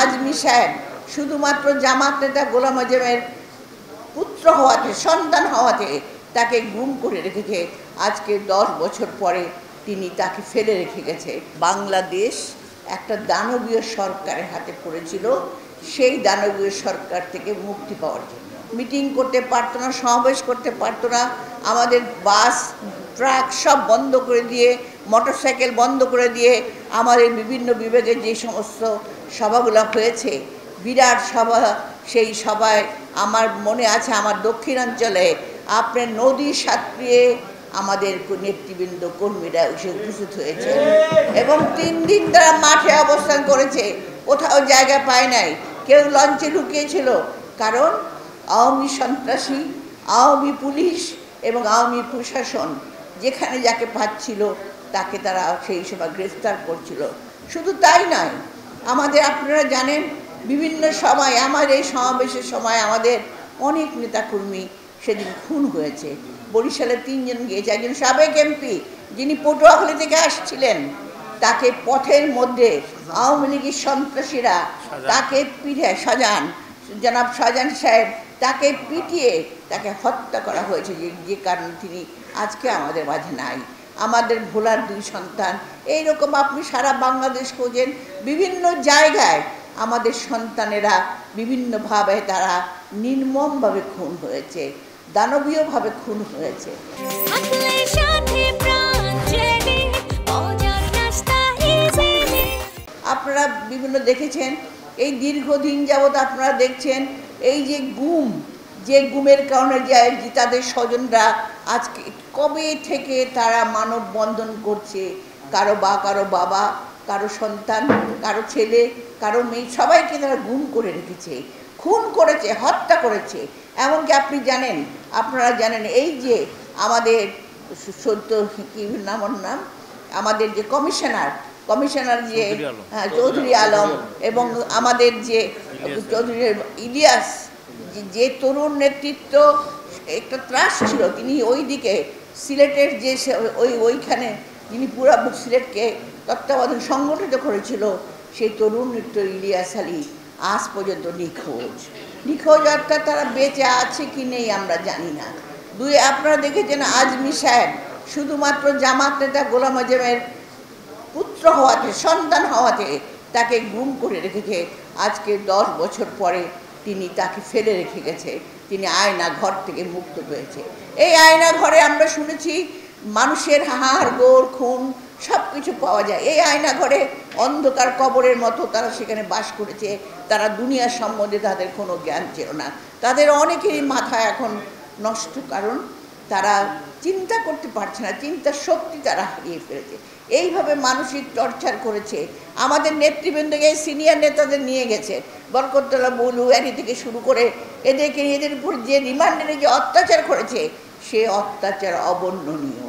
আজমি সাহেব শুধুমাত্র জামাত নেতা গোলাম আজমের পুত্র হওয়াতে, সন্তান হওয়াতে তাকে গুম করে রেখেছে। আজকে 10 বছর পরে তিনি তাকে ফেলে রেখে গেছে। বাংলাদেশ একটা দানবীয় সরকারের হাতে পড়েছিল, সেই দানবীয় সরকার থেকে মুক্তি পাওয়ার জন্য মিটিং করতে পারতো না, সমাবেশ করতে পারতো না। আমাদের বাস ট্রাক সব বন্ধ করে দিয়ে, মোটরসাইকেল বন্ধ করে দিয়ে আমাদের বিভিন্ন বিভাগের যে সমস্ত সভাগুলো হয়েছে, বিরাট সভা, সেই সভায় আমার মনে আছে আমার দক্ষিণাঞ্চলে আপনার নদী সাঁতরিয়ে আমাদের নেতৃবৃন্দ কর্মীরা এসে উপস্থিত হয়েছে এবং 3 দিন তারা মাঠে অবস্থান করেছে, কোথাও জায়গা পায় নাই। কেউ লঞ্চে ঢুকিয়েছিল, কারণ আওয়ামী সন্ত্রাসী, আওয়ামী পুলিশ এবং আওয়ামী প্রশাসন যেখানে যাকে পাচ্ছিল তাকে তারা সেই সময় গ্রেফতার করছিল। শুধু তাই নয়, আমাদের আপনারা জানেন বিভিন্ন সময় আমার এই সমাবেশের সময় আমাদের অনেক নেতাকর্মী সেদিন খুন হয়েছে। বরিশালে 3 জন গিয়েছে, একজন সাবেক এমপি যিনি পটুয়াখালী থেকে আসছিলেন, তাকে পথের মধ্যে আওয়ামী লীগের সন্ত্রাসীরা তাকে পিটিয়ে, জনাব শাহজাহান সাহেব তাকে পিটিয়ে তাকে হত্যা করা হয়েছে, যে কারণে তিনি আজকে আমাদের মাঝে নাই। আমাদের ভোলার 2 সন্তান, এইরকম আপনি সারা বাংলাদেশ খোঁজেন, বিভিন্ন জায়গায় আমাদের সন্তানেরা বিভিন্নভাবে তারা নির্মমভাবে খুন হয়েছে, দানবীয়ভাবে খুন হয়েছে। আপনারা বিভিন্ন দেখেছেন, এই দীর্ঘদিন যাবৎ আপনারা দেখছেন এই যে গুমের কারণে যে তাদের স্বজনরা আজকে কবে থেকে তারা মানববন্ধন করছে, কারো বাবা, কারো সন্তান, কারো ছেলে, কারো মেয়ে, সবাইকে তারা গুম করে রেখেছে, খুন করেছে, হত্যা করেছে। এমনকি আপনি জানেন, আপনারা জানেন এই যে আমাদের কি নাম আমাদের যে কমিশনার যে চৌধুরী আলম এবং আমাদের যে চৌধুরী ইলিয়াস, যে তরুণ নেতৃত্ব একটা ত্রাস ছিল, তিনি ওইদিকে সিলেটের যে ওইখানে যিনি পুরো সিলেটকে তত্ত্বাবধান সংগঠিত করেছিল, সেই তরুণ নেতৃত্ব ইলিয়াস আলী আজ পর্যন্ত নিখোঁজ, অর্থাৎ তারা বেঁচে আছে কি নেই আমরা জানি না। আপনারা দেখেছেন আজমি সাহেব শুধুমাত্র জামাত নেতা গোলাম আজমের পুত্র হওয়াতে, সন্তান হওয়াতে তাকে গুম করে রেখেছে। আজকে 10 বছর পরে তিনি তাকে ফেলে রেখে গেছে, তিনি আয়না ঘর থেকে মুক্ত হয়েছে। এই আয়না ঘরে আমরা শুনেছি মানুষের হাড় গোড় খুন সব কিছু পাওয়া যায়। এই আয়না ঘরে অন্ধকার কবরের মতো তারা সেখানে বাস করেছে। তারা দুনিয়ার সম্বন্ধে তাদের কোনো জ্ঞান ছিল না। তাদের অনেকেরই মাথা এখন নষ্ট, কারণ তারা চিন্তা করতে পারছে না, চিন্তার শক্তি তারা হারিয়ে ফেলেছে। এইভাবে মানসিক টর্চার করেছে। আমাদের নেতৃবৃন্দকে, সিনিয়র নেতাদের নিয়ে গেছে, বরকতুল্লাহ বুলু এরি থেকে শুরু করে এদের উপর যে রিমান্ডে যে অত্যাচার করেছে, সে অত্যাচার অবর্ণনীয়।